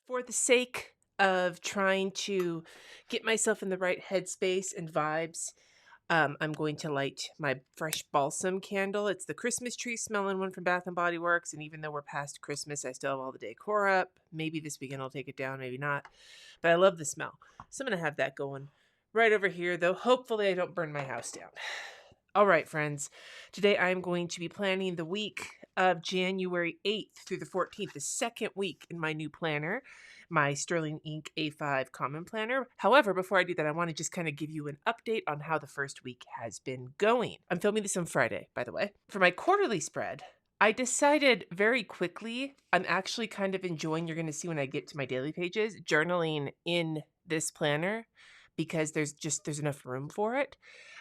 For the sake of trying to get myself in the right headspace and vibes, I'm going to light my fresh balsam candle. It's the Christmas tree smelling one from Bath and Body Works, and even though we're past Christmas, I still have all the decor up. Maybe this weekend I'll take it down, maybe not. But I love the smell. So I'm going to have that going right over here, though hopefully I don't burn my house down. All right, friends. Today I'm going to be planning the week of January 8th through the 14th, the second week in my new planner, my Sterling Ink A5 Common Planner. However, before I do that, I want to just kind of give you an update on how the first week has been going. I'm filming this on Friday, by the way. For my quarterly spread, I decided very quickly, I'm actually kind of enjoying, you're going to see when I get to my daily pages, journaling in this planner because there's enough room for it.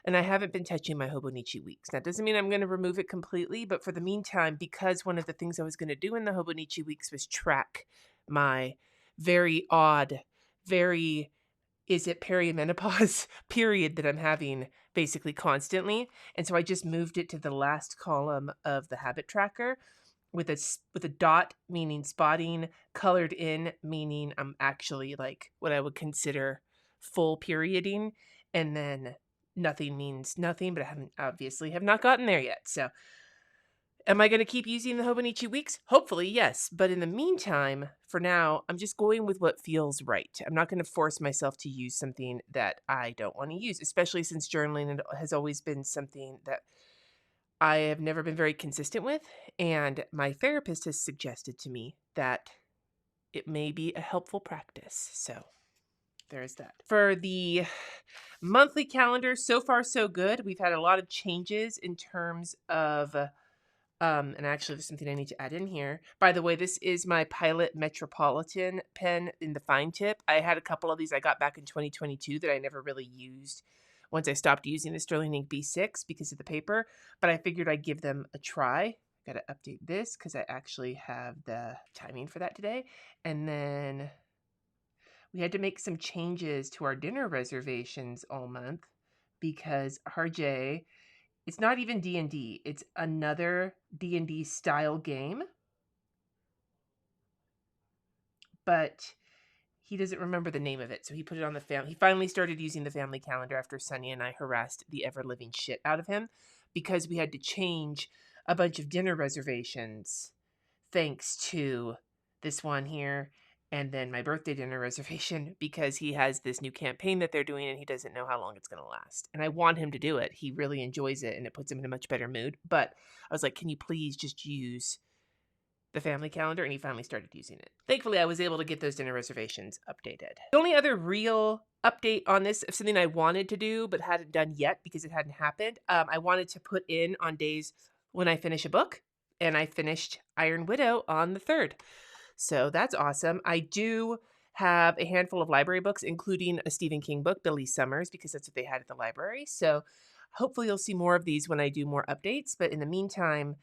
And I haven't been touching my Hobonichi weeks. That doesn't mean I'm going to remove it completely, but for the meantime, because one of the things I was going to do in the Hobonichi weeks was track my very odd, very is it perimenopause period that I'm having basically constantly. And so I just moved it to the last column of the habit tracker with a dot meaning spotting, colored in meaning I'm actually like what I would consider full perioding, and then nothing means nothing, but I have not gotten there yet. So am I going to keep using the Hobonichi weeks? Hopefully, yes. But in the meantime, for now, I'm just going with what feels right. I'm not going to force myself to use something that I don't want to use, especially since journaling has always been something that I have never been very consistent with. And my therapist has suggested to me that it may be a helpful practice. So there's that. For the monthly calendar, so far so good. We've had a lot of changes in terms of and actually there's something I need to add in here. By the way, this is my Pilot Metropolitan pen in the fine tip. I had a couple of these I got back in 2022 that I never really used once I stopped using the Sterling Ink B6 because of the paper, but I figured I'd give them a try. Got to update this because I actually have the timing for that today. And then we had to make some changes to our dinner reservations all month because RJ, it's not even D&D. It's another D&D style game. But he doesn't remember the name of it, so he put it on the family. He finally started using the family calendar after Sunny and I harassed the ever-living shit out of him because we had to change a bunch of dinner reservations thanks to this one here and then my birthday dinner reservation because he has this new campaign that they're doing and he doesn't know how long it's going to last. And I want him to do it. He really enjoys it and it puts him in a much better mood. But I was like, can you please just use the family calendar? And he finally started using it. Thankfully, I was able to get those dinner reservations updated. The only other real update on this of something I wanted to do but hadn't done yet because it hadn't happened, I wanted to put in on days when I finish a book. And I finished Iron Widow on the 3rd. So that's awesome. I do have a handful of library books, including a Stephen King book, Billy Summers, because that's what they had at the library. So hopefully you'll see more of these when I do more updates. But in the meantime,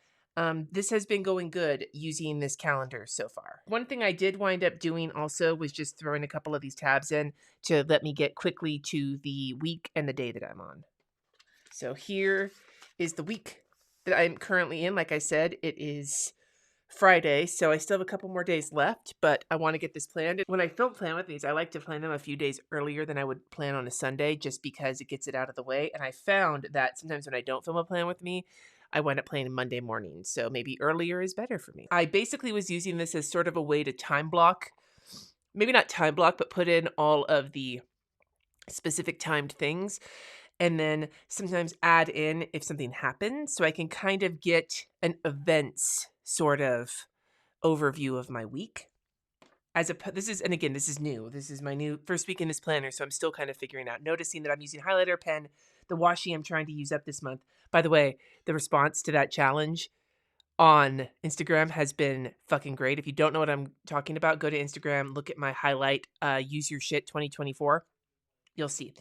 this has been going good using this calendar so far. One thing I did wind up doing also was just throwing a couple of these tabs in to let me get quickly to the week and the day that I'm on. So here is the week that I'm currently in. Like I said, it is Friday, so I still have a couple more days left, but I want to get this planned. When I film plan with these, I like to plan them a few days earlier than I would plan on a Sunday just because it gets it out of the way. And I found that sometimes when I don't film a plan with me, I wind up planning Monday morning, so maybe earlier is better for me. I basically was using this as sort of a way to time block, maybe not time block, but put in all of the specific timed things and then sometimes add in if something happens so I can kind of get an events sort of overview of my week. This is new. This is my new first week in this planner, so I'm still kind of figuring out, noticing that I'm using highlighter pen, the washi I'm trying to use up this month. By the way, the response to that challenge on Instagram has been fucking great. If you don't know what I'm talking about, go to Instagram, look at my highlight, use your shit 2024. You'll see.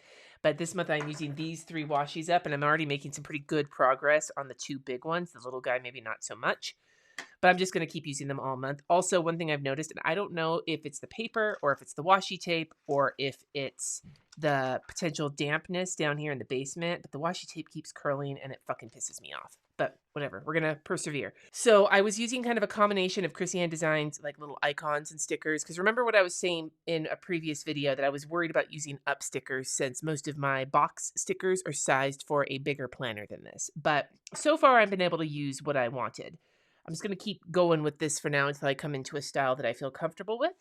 But this month I'm using these 3 washies up, and I'm already making some pretty good progress on the 2 big ones. The little guy, maybe not so much. But I'm just going to keep using them all month. Also, one thing I've noticed, and I don't know if it's the paper or if it's the washi tape or if it's the potential dampness down here in the basement, but the washi tape keeps curling and it fucking pisses me off. but whatever, we're gonna persevere. So I was using kind of a combination of Chrissy Ann Designs, like little icons and stickers, because remember what I was saying in a previous video that I was worried about using up stickers since most of my box stickers are sized for a bigger planner than this. But so far I've been able to use what I wanted. I'm just gonna keep going with this for now until I come into a style that I feel comfortable with.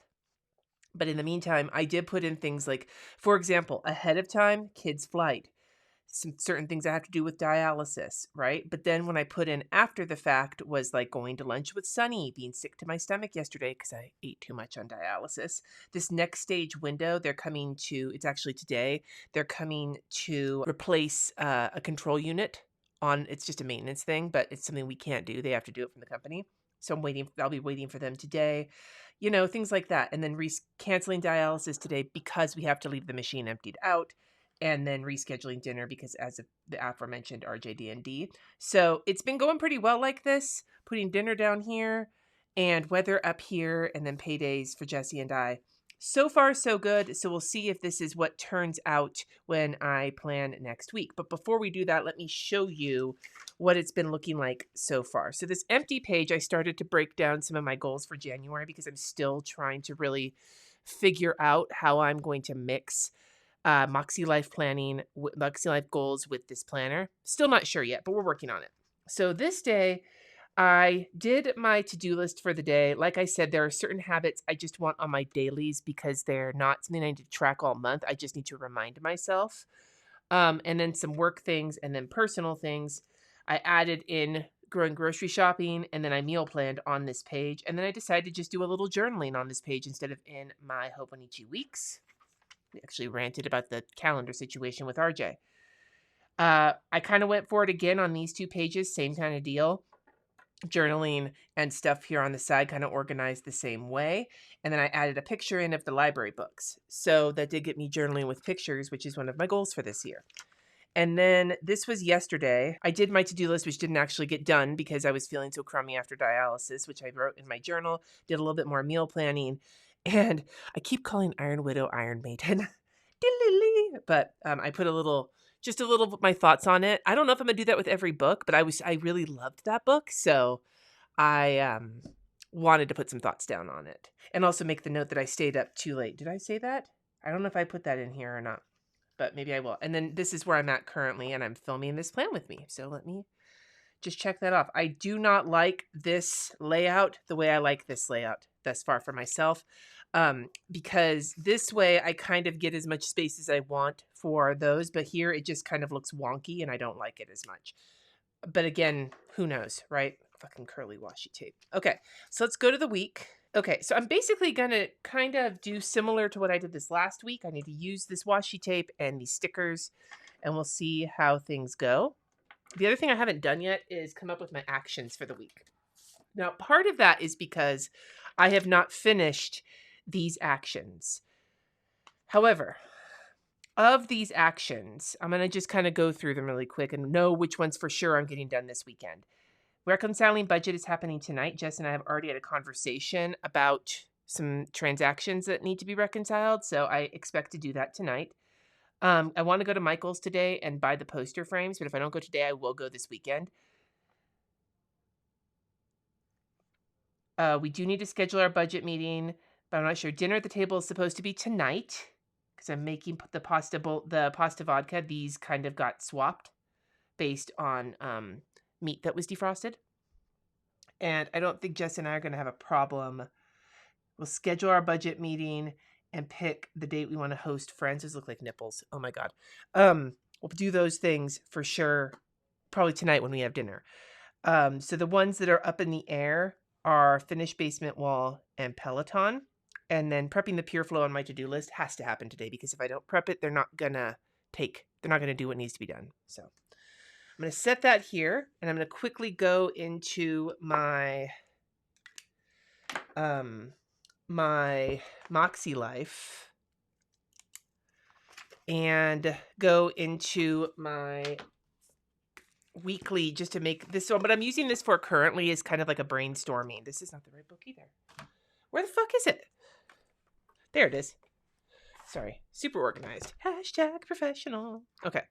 But in the meantime, I did put in things like, for example, ahead of time, kids' flight, some certain things I have to do with dialysis, right? But then when I put in after the fact was like going to lunch with Sunny, being sick to my stomach yesterday because I ate too much on dialysis. This next stage window, they're coming to, it's actually today, they're coming to replace a control unit on, it's just a maintenance thing, but it's something we can't do. They have to do it from the company. So I'll be waiting for them today, you know, things like that. And then canceling dialysis today because we have to leave the machine emptied out, and then rescheduling dinner because as of the aforementioned RJD&D. So it's been going pretty well like this, putting dinner down here and weather up here, and then paydays for Jesse and I. So far, so good. So we'll see if this is what turns out when I plan next week. But before we do that, let me show you what it's been looking like so far. So this empty page, I started to break down some of my goals for January because I'm still trying to really figure out how I'm going to mix Moxie Life planning, Moxie Life goals with this planner. Still not sure yet, but we're working on it. So this day, I did my to-do list for the day. Like I said, there are certain habits I just want on my dailies because they're not something I need to track all month. I just need to remind myself. And then some work things and then personal things. I added in growing grocery shopping, and then I meal planned on this page. And then I decided to just do a little journaling on this page instead of in my Hobonichi weeks. We actually ranted about the calendar situation with RJ. I kind of went for it again on these two pages, same kind of deal. Journaling and stuff here on the side kind of organized the same way. And then I added a picture in of the library books. So that did get me journaling with pictures, which is one of my goals for this year. And then this was yesterday. I did my to-do list, which didn't actually get done because I was feeling so crummy after dialysis, which I wrote in my journal, did a little bit more meal planning. And I keep calling Iron Widow Iron Maiden. But I put just a little of my thoughts on it. I don't know if I'm gonna do that with every book, but I really loved that book. So I wanted to put some thoughts down on it. And also make the note that I stayed up too late. Did I say that? I don't know if I put that in here or not, but maybe I will. And then this is where I'm at currently, and I'm filming this plan with me. So let me just check that off. I do not like this layout the way I like this layout thus far for myself, because this way I kind of get as much space as I want for those, but here it just kind of looks wonky and I don't like it as much. But again, who knows, right? Fucking curly washi tape. Okay, so let's go to the week. Okay, so I'm basically going to kind of do similar to what I did this last week. I need to use this washi tape and these stickers, and we'll see how things go. The other thing I haven't done yet is come up with my actions for the week. Now, part of that is because I have not finished these actions. However, of these actions, I'm going to just kind of go through them really quick and know which ones for sure I'm getting done this weekend. Reconciling budget is happening tonight. Jess and I have already had a conversation about some transactions that need to be reconciled, so I expect to do that tonight. I want to go to Michael's today and buy the poster frames, but if I don't go today, I will go this weekend. We do need to schedule our budget meeting, but I'm not sure. Dinner at the table is supposed to be tonight because I'm making the pasta vodka. These kind of got swapped based on meat that was defrosted. And I don't think Jess and I are going to have a problem. We'll schedule our budget meeting and pick the date we want to host friends. Those look like nipples. Oh my God. We'll do those things for sure, probably tonight when we have dinner. So the ones that are up in the air are finished basement wall and Peloton. And then prepping the Pure Flow on my to-do list has to happen today because if I don't prep it, they're not going to do what needs to be done. So I'm going to set that here, and I'm going to quickly go into my my Moxie Life and go into my weekly just to make this one. But I'm using this for currently is kind of like a brainstorming. This is not the right book either. Where the fuck is it? There it is. Sorry. Super organized. # professional. Okay.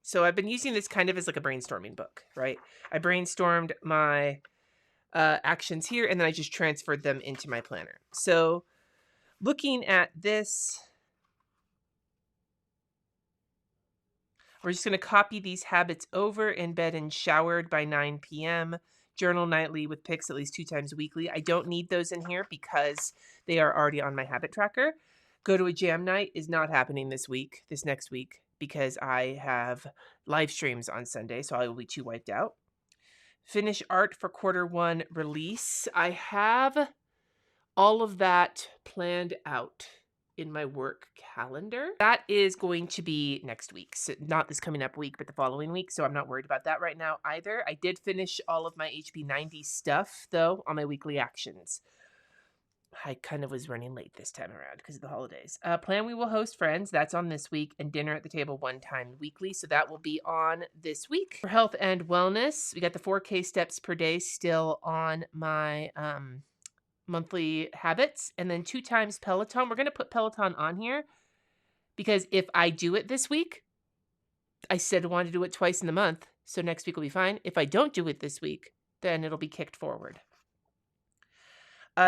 So I've been using this kind of as like a brainstorming book, right? I brainstormed my actions here, and then I just transferred them into my planner. So looking at this, we're just going to copy these habits over, in bed and showered by 9 p.m., journal nightly with pics at least 2 times weekly. I don't need those in here because they are already on my habit tracker. Go to a jam night is not happening this next week, because I have live streams on Sunday, so I will be too wiped out. Finish art for quarter 1 release. I have all of that planned out in my work calendar. That is going to be next week. So not this coming up week, but the following week. So I'm not worried about that right now either. I did finish all of my HB90 stuff, though, on my weekly actions. I kind of was running late this time around because of the holidays. Plan we will host friends. That's on this week. And dinner at the table 1 time weekly. So that will be on this week. For health and wellness, we got the 4K steps per day still on my monthly habits, and then 2 times Peloton. We're going to put Peloton on here because if I do it this week, I said I wanted to do it twice in the month, so next week will be fine. If I don't do it this week, then it'll be kicked forward.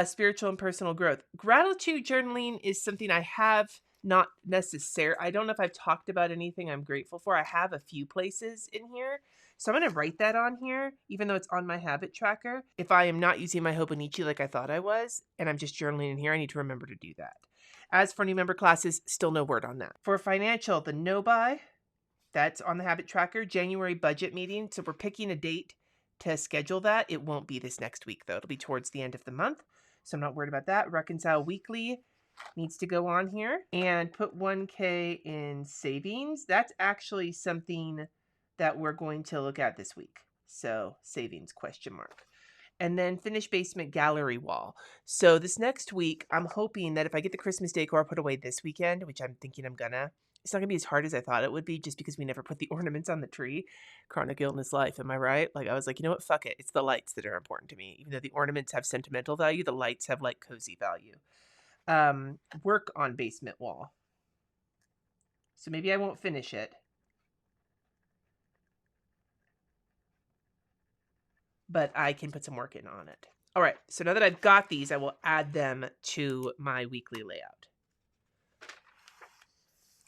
Spiritual and personal growth. Gratitude journaling is something I have not necessary. I don't know if I've talked about anything I'm grateful for. I have a few places in here. So I'm going to write that on here, even though it's on my habit tracker. If I am not using my Hobonichi like I thought I was, and I'm just journaling in here, I need to remember to do that. As for new member classes, still no word on that. For financial, the no buy, that's on the habit tracker. January budget meeting. So we're picking a date to schedule that. It won't be this next week, though. It'll be towards the end of the month. So I'm not worried about that. Reconcile weekly needs to go on here, and put 1K in savings. That's actually something that we're going to look at this week. So savings ? And then finish basement gallery wall. So this next week, I'm hoping that if I get the Christmas decor put away this weekend, which I'm thinking I'm gonna, it's not gonna be as hard as I thought it would be, just because we never put the ornaments on the tree. Chronic illness life, am I right? Like, I was like, you know what, fuck it. It's the lights that are important to me. Even though the ornaments have sentimental value, the lights have like cozy value. Work on basement wall. So maybe I won't finish it, but I can put some work in on it. All right, so now that I've got these, I will add them to my weekly layout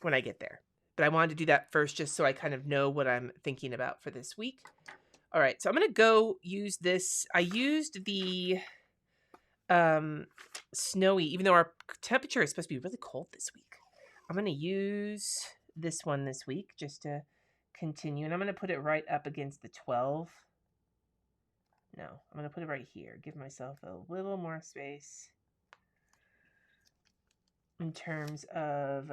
when I get there. But I wanted to do that first just so I kind of know what I'm thinking about for this week. All right, so I'm going to go use this. I used the snowy, even though our temperature is supposed to be really cold this week. I'm going to use this one this week just to continue. And I'm going to put it right up against the 12. No, I'm going to put it right here. Give myself a little more space in terms of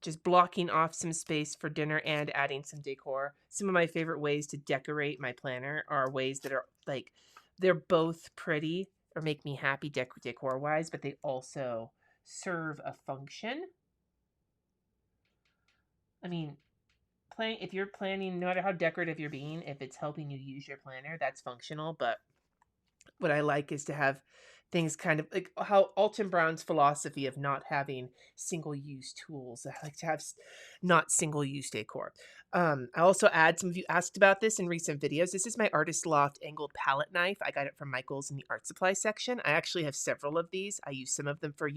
just blocking off some space for dinner and adding some decor. Some of my favorite ways to decorate my planner are ways that are like, they're both pretty or make me happy decor wise, but they also serve a function. I mean, if you're planning, no matter how decorative you're being, if it's helping you use your planner, that's functional. But what I like is to have things kind of like how Alton Brown's philosophy of not having single-use tools. I like to have not single-use decor. I also add, some of you asked about this in recent videos. This is my Artist Loft angled palette knife. I got it from Michael's in the art supply section. I actually have several of these. I use some of them for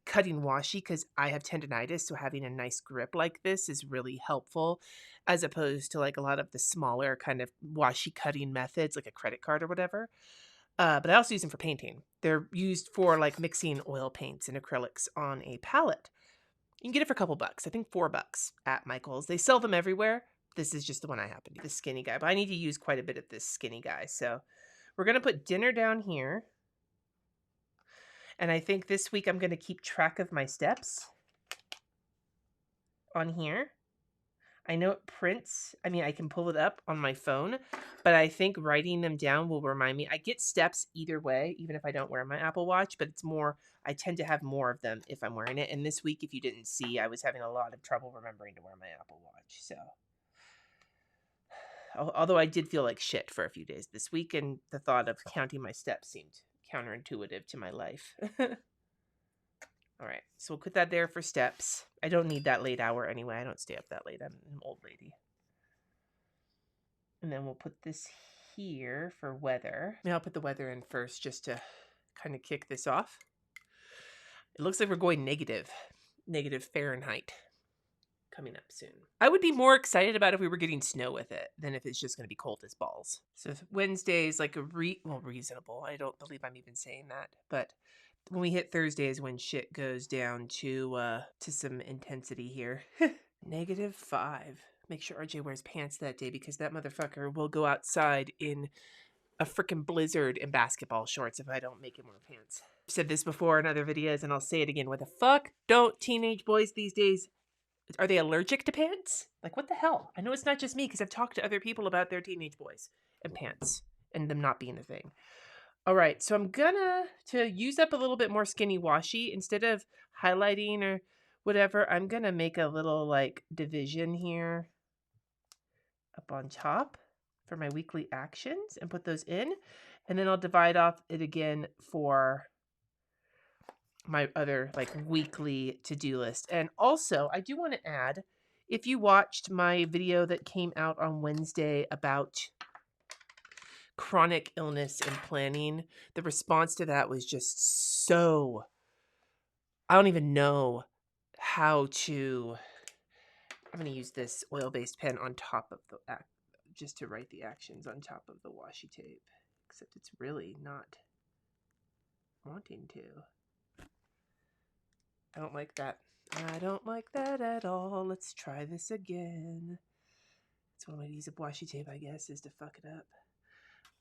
cutting washi because I have tendonitis. So having a nice grip like this is really helpful, as opposed to like a lot of the smaller kind of washi cutting methods, like a credit card or whatever. But I also use them for painting. They're used for like mixing oil paints and acrylics on a palette. You can get it for a couple bucks. I think $4 at Michael's. They sell them everywhere. This is just the one I happen to, the skinny guy. But I need to use quite a bit of this skinny guy. So we're going to put dinner down here. And I think this week I'm going to keep track of my steps on here. I know it prints. I mean, I can pull it up on my phone, but I think writing them down will remind me. I get steps either way, even if I don't wear my Apple Watch, but it's more, I tend to have more of them if I'm wearing it. And this week, if you didn't see, I was having a lot of trouble remembering to wear my Apple Watch. So, although I did feel like shit for a few days this week, and the thought of counting my steps seemed counterintuitive to my life. All right, so we'll put that there for steps. I don't need that late hour anyway. I don't stay up that late. I'm an old lady. And then we'll put this here for weather. Maybe I'll put the weather in first just to kind of kick this off. It looks like we're going negative Fahrenheit coming up soon. I would be more excited about if we were getting snow with it than if it's just going to be cold as balls. So Wednesday is like a reasonable. I don't believe I'm even saying that, but when we hit Thursday is when shit goes down to some intensity here. -5. Make sure RJ wears pants that day because that motherfucker will go outside in a freaking blizzard in basketball shorts if I don't make him wear pants. I've said this before in other videos and I'll say it again. What the fuck don't teenage boys these days, are they allergic to pants? Like, what the hell? I know it's not just me because I've talked to other people about their teenage boys and pants and them not being a thing. All right, so I'm gonna, to use up a little bit more skinny washi, instead of highlighting or whatever, I'm gonna make a little like division here up on top for my weekly actions and put those in. And then I'll divide off it again for my other like weekly to-do list. And also, I do want to add, if you watched my video that came out on Wednesday about chronic illness and planning, the response to that was just so, I don't even know how to, I'm going to use this oil-based pen on top of the, just to write the actions on top of the washi tape, except it's really not wanting to. I don't like that. I don't like that at all. Let's try this again. It's one way to use a washi tape, I guess, is to fuck it up.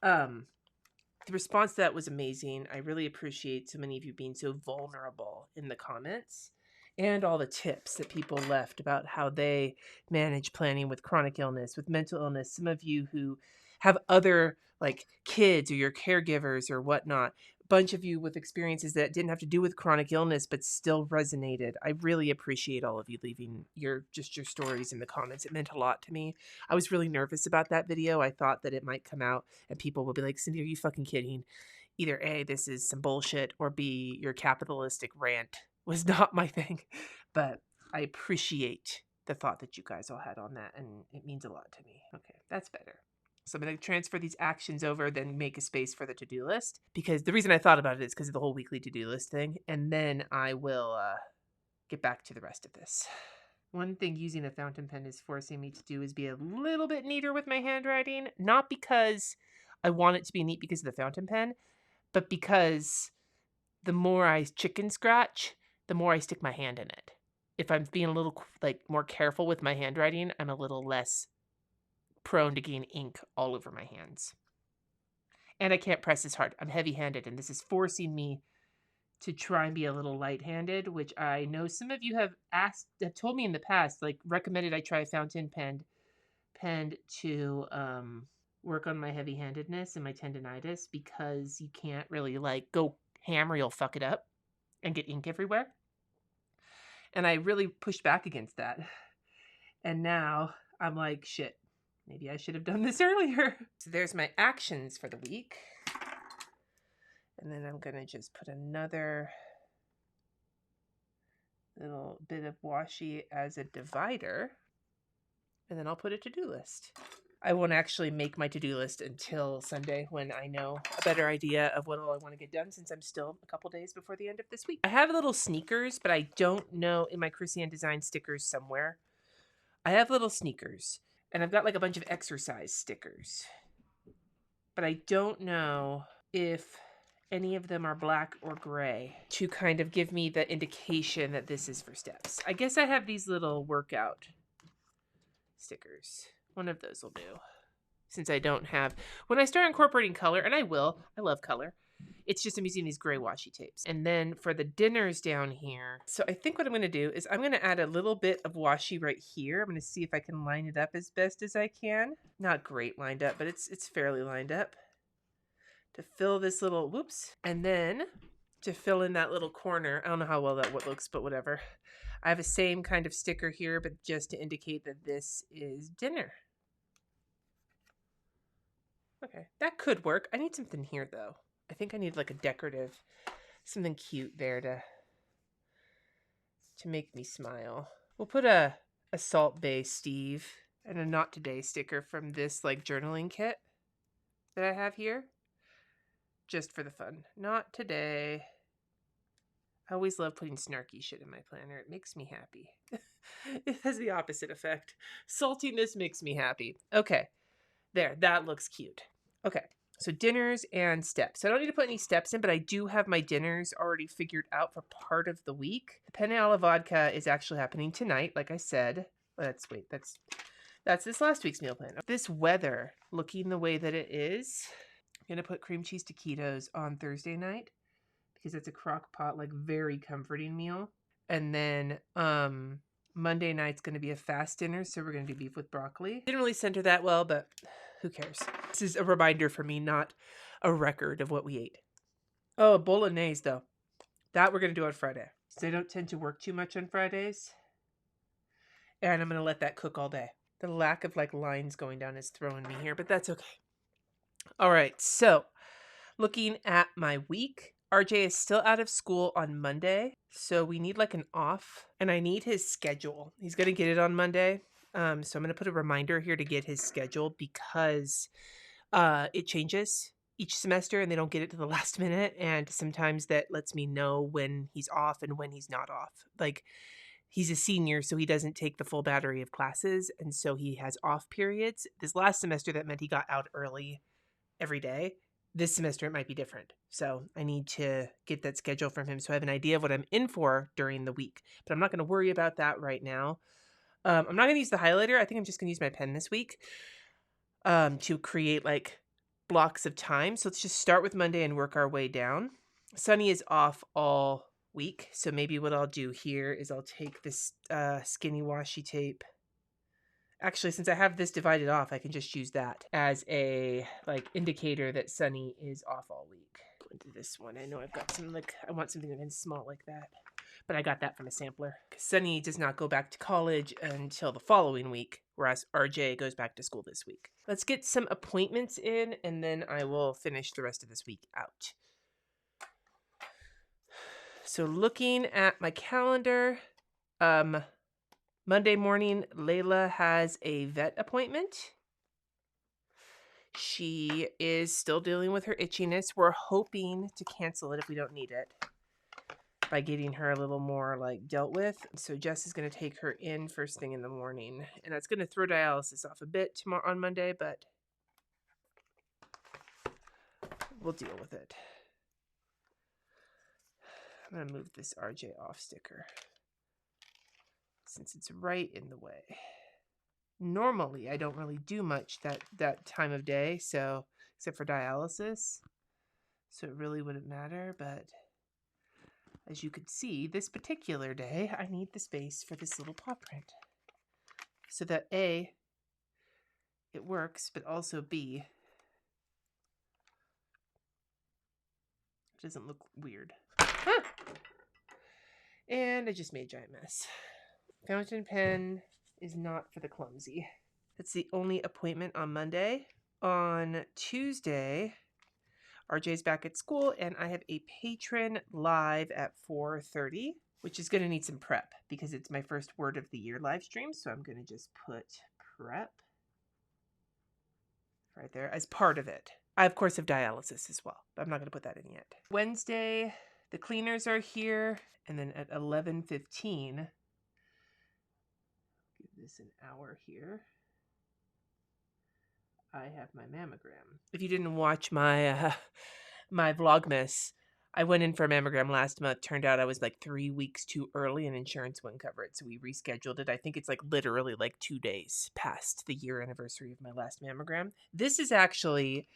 The response to that was amazing. I really appreciate so many of you being so vulnerable in the comments and all the tips that people left about how they manage planning with chronic illness, with mental illness. Some of you who have other like kids or your caregivers or whatnot, a bunch of you with experiences that didn't have to do with chronic illness but still resonated. I really appreciate all of you leaving your stories in the comments. It meant a lot to me. I was really nervous about that video. I thought that it might come out and people will be like, Cindy, are you fucking kidding? Either A, this is some bullshit, or B, your capitalistic rant was not my thing. But I appreciate the thought that you guys all had on that, and it means a lot to me. Okay, that's better. So I'm going to transfer these actions over, then make a space for the to-do list. Because the reason I thought about it is because of the whole weekly to-do list thing. And then I will get back to the rest of this. One thing using a fountain pen is forcing me to do is be a little bit neater with my handwriting. Not because I want it to be neat because of the fountain pen, but because the more I chicken scratch, the more I stick my hand in it. If I'm being a little like more careful with my handwriting, I'm a little less prone to getting ink all over my hands. And I can't press as hard. I'm heavy-handed, and this is forcing me to try and be a little light-handed, which I know some of you have told me in the past, like recommended I try a fountain pen to work on my heavy-handedness and my tendinitis, because you can't really like go hammer, you'll fuck it up and get ink everywhere. And I really pushed back against that. And now I'm like, shit, maybe I should have done this earlier. So there's my actions for the week. And then I'm going to just put another little bit of washi as a divider. And then I'll put a to-do list. I won't actually make my to-do list until Sunday, when I know a better idea of what all I want to get done, since I'm still a couple days before the end of this week. I have little sneakers, but I don't know, in my Christian Design stickers somewhere, I have little sneakers, and I've got like a bunch of exercise stickers, but I don't know if any of them are black or gray to kind of give me the indication that this is for steps. I guess I have these little workout stickers. One of those will do. Since I don't have, when I start incorporating color, and I will, I love color. It's just I'm using these gray washi tapes. And then for the dinners down here, so I think what I'm going to do is I'm going to add a little bit of washi right here. I'm going to see if I can line it up as best as I can. Not great lined up, but it's fairly lined up. To fill this little, whoops. And then to fill in that little corner, I don't know how well that looks, but whatever. I have the same kind of sticker here, but just to indicate that this is dinner. Okay, that could work. I need something here, though. I think I need like a decorative, something cute there to to make me smile. We'll put a Salt Bay Steve and a Not Today sticker from this like journaling kit that I have here. Just for the fun. Not today. I always love putting snarky shit in my planner. It makes me happy. It has the opposite effect. Saltiness makes me happy. Okay. There. That looks cute. Okay. So dinners and steps. I don't need to put any steps in, but I do have my dinners already figured out for part of the week. Penne alla vodka is actually happening tonight, like I said. That's this last week's meal plan. This weather looking the way that it is, I'm going to put cream cheese taquitos on Thursday night because it's a crock pot, like very comforting meal. And then Monday night's going to be a fast dinner, so we're going to do beef with broccoli. Didn't really center that well, but who cares? This is a reminder for me, not a record of what we ate. Oh, bolognese, though. That we're going to do on Friday. So I don't tend to work too much on Fridays. And I'm going to let that cook all day. The lack of like lines going down is throwing me here, but that's okay. All right, so looking at my week, RJ is still out of school on Monday, so we need like an off, and I need his schedule. He's going to get it on Monday, so I'm going to put a reminder here to get his schedule because it changes each semester and they don't get it to the last minute, and sometimes that lets me know when he's off and when he's not off. Like, he's a senior, so he doesn't take the full battery of classes, and so he has off periods. This last semester, that meant he got out early every day. This semester, it might be different. So I need to get that schedule from him so I have an idea of what I'm in for during the week. But I'm not going to worry about that right now. I'm not going to use the highlighter. I think I'm just going to use my pen this week to create like blocks of time. So let's just start with Monday and work our way down. Sunny is off all week. So maybe what I'll do here is I'll take this skinny washi tape. Actually, since I have this divided off, I can just use that as a like indicator that Sunny is off all week. Go into this one. I know I've got some like, I want something that's small like that, but I got that from a sampler. Sunny does not go back to college until the following week, whereas RJ goes back to school this week. Let's get some appointments in, and then I will finish the rest of this week out. So looking at my calendar, Monday morning, Layla has a vet appointment. She is still dealing with her itchiness. We're hoping to cancel it if we don't need it by getting her a little more like dealt with. So Jess is going to take her in first thing in the morning, and that's going to throw dialysis off a bit tomorrow on Monday, but we'll deal with it. I'm going to move this RJ off sticker since it's right in the way. Normally, I don't really do much that time of day, so except for dialysis, so it really wouldn't matter. But as you can see, this particular day, I need the space for this little paw print so that A, it works, but also B, it doesn't look weird. Ah! And I just made a giant mess. Fountain pen is not for the clumsy. That's the only appointment on Monday. On Tuesday, RJ's back at school, and I have a patron live at 4:30, which is going to need some prep because it's my first word of the year live stream. So I'm going to just put prep right there as part of it. I, of course, have dialysis as well, but I'm not going to put that in yet. Wednesday, the cleaners are here, and then at 11:15, give this an hour here, I have my mammogram. If you didn't watch my my Vlogmas, I went in for a mammogram last month. Turned out I was like 3 weeks too early and insurance wouldn't cover it, so we rescheduled it. I think it's like literally like 2 days past the year anniversary of my last mammogram. This is actually,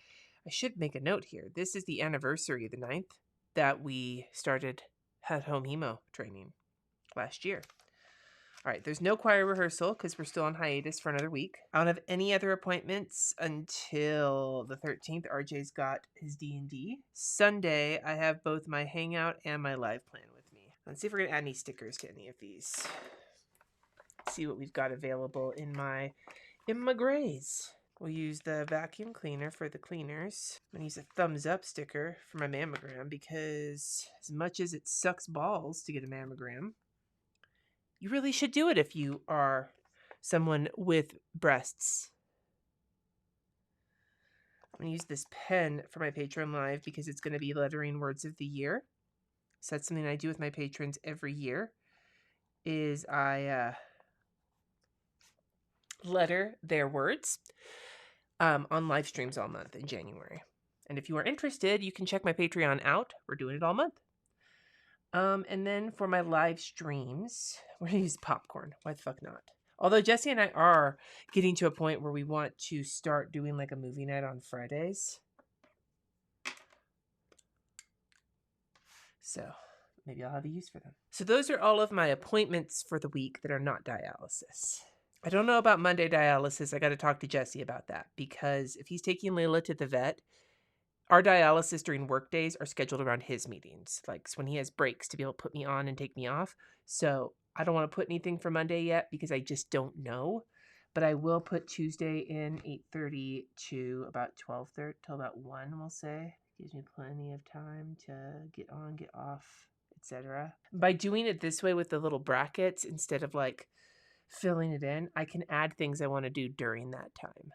I should make a note here, this is the anniversary, the 9th, that we started at home hemo training last year. All right, there's no choir rehearsal because we're still on hiatus for another week. I don't have any other appointments until the 13th. RJ's got his D&D. Sunday, I have both my hangout and my live plan with me. Let's see if we're going to add any stickers to any of these. Let's see what we've got available in my grays. We'll use the vacuum cleaner for the cleaners. I'm going to use a thumbs up sticker for my mammogram because as much as it sucks balls to get a mammogram, You really should do it if you are someone with breasts. I'm going to use this pen for my Patreon Live because it's going to be lettering words of the year. So that's something I do with my patrons every year, is I letter their words on live streams all month in January. And if you are interested, you can check my Patreon out. We're doing it all month. And then for my live streams, we're going to use popcorn. Why the fuck not? Although Jesse and I are getting to a point where we want to start doing like a movie night on Fridays. So maybe I'll have a use for them. So those are all of my appointments for the week that are not dialysis. I don't know about Monday dialysis. I got to talk to Jesse about that, because if he's taking Layla to the vet, our dialysis during work days are scheduled around his meetings, like when he has breaks to be able to put me on and take me off. So I don't want to put anything for Monday yet because I just don't know. But I will put Tuesday in 8:30 to about 12:30 till about 1, we'll say. Gives me plenty of time to get on, get off, etc. By doing it this way with the little brackets instead of like filling it in, I can add things I want to do during that time.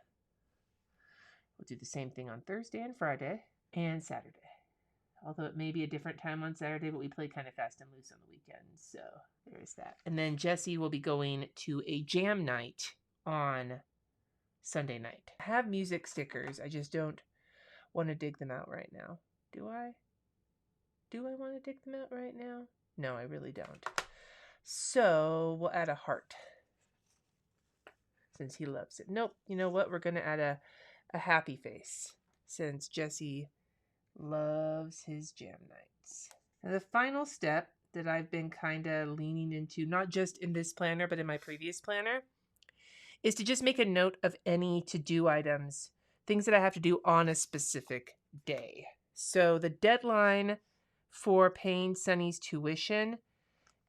We'll do the same thing on Thursday and Friday and Saturday. Although it may be a different time on Saturday, but we play kind of fast and loose on the weekends. So there's that. And then Jesse will be going to a jam night on Sunday night. I have music stickers. I just don't want to dig them out right now. Do I? Do I want to dig them out right now? No, I really don't. So we'll add a heart, since he loves it. Nope. You know what? We're going to add a happy face, since Jesse loves his jam nights. Now, the final step that I've been kind of leaning into, not just in this planner, but in my previous planner, is to just make a note of any to-do items, things that I have to do on a specific day. So the deadline for paying Sunny's tuition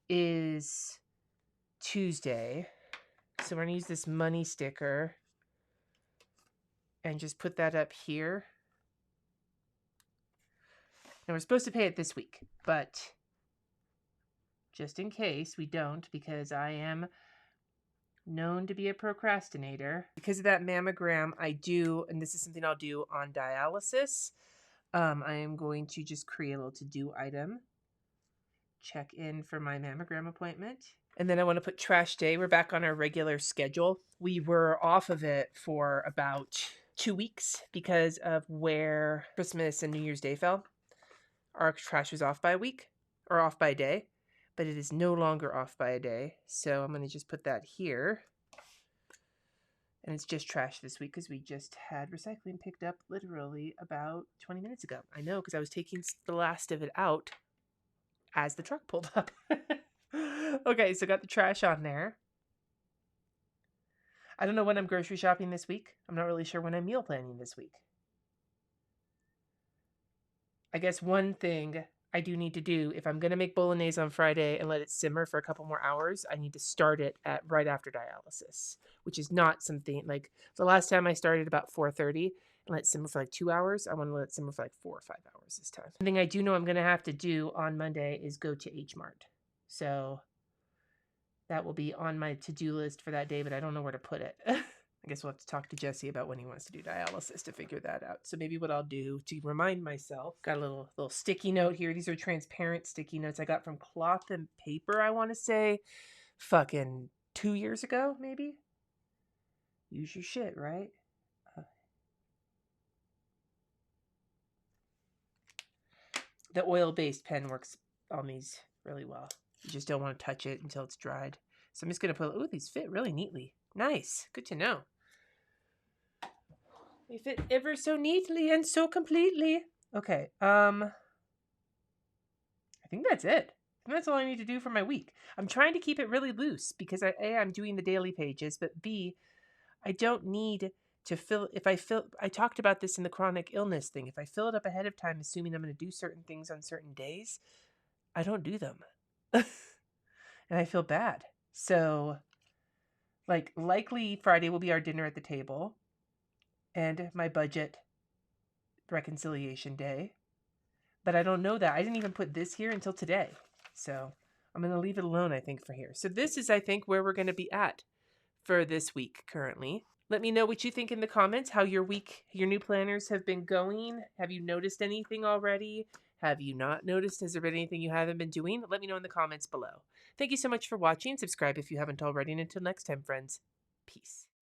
is Tuesday. So we're going to use this money sticker and just put that up here. Now, we're supposed to pay it this week, but just in case we don't, because I am known to be a procrastinator. Because of that mammogram, I do, and this is something I'll do on dialysis, I am going to just create a little to-do item. Check in for my mammogram appointment. And then I want to put trash day. We're back on our regular schedule. We were off of it for about 2 weeks because of where Christmas and New Year's Day fell. Our trash was off by a week, or off by a day, but it is no longer off by a day. So I'm going to just put that here. And it's just trash this week because we just had recycling picked up literally about 20 minutes ago. I know, because I was taking the last of it out as the truck pulled up. Okay, so got the trash on there. I don't know when I'm grocery shopping this week. I'm not really sure when I'm meal planning this week. I guess one thing I do need to do, if I'm going to make bolognese on Friday and let it simmer for a couple more hours, I need to start it at right after dialysis, which is not something like the last time I started about 4:30 and let it simmer for like 2 hours. I want to let it simmer for like 4 or 5 hours this time. One thing I do know I'm going to have to do on Monday is go to H Mart. So that will be on my to-do list for that day, but I don't know where to put it. I guess we'll have to talk to Jesse about when he wants to do dialysis to figure that out. So maybe what I'll do to remind myself, got a little sticky note here. These are transparent sticky notes I got from Cloth and Paper, I want to say, fucking 2 years ago, maybe? Use your shit, right? The oil-based pen works on these really well. You just don't want to touch it until it's dried. So I'm just going to put, oh, these fit really neatly. Nice. Good to know. They fit ever so neatly and so completely. Okay. I think that's it. I think that's all I need to do for my week. I'm trying to keep it really loose because I'm doing the daily pages, but B, I don't need to fill, I talked about this in the chronic illness thing. If I fill it up ahead of time, assuming I'm going to do certain things on certain days, I don't do them. And I feel bad. So, like, likely Friday will be our dinner at the table and my budget reconciliation day. But I don't know that. I didn't even put this here until today. So I'm going to leave it alone, I think, for here. So this is, I think, where we're going to be at for this week currently. Let me know what you think in the comments, how your new planners have been going. Have you noticed anything already? Have you not noticed? Has there been anything you haven't been doing? Let me know in the comments below. Thank you so much for watching. Subscribe if you haven't already. And until next time, friends, peace.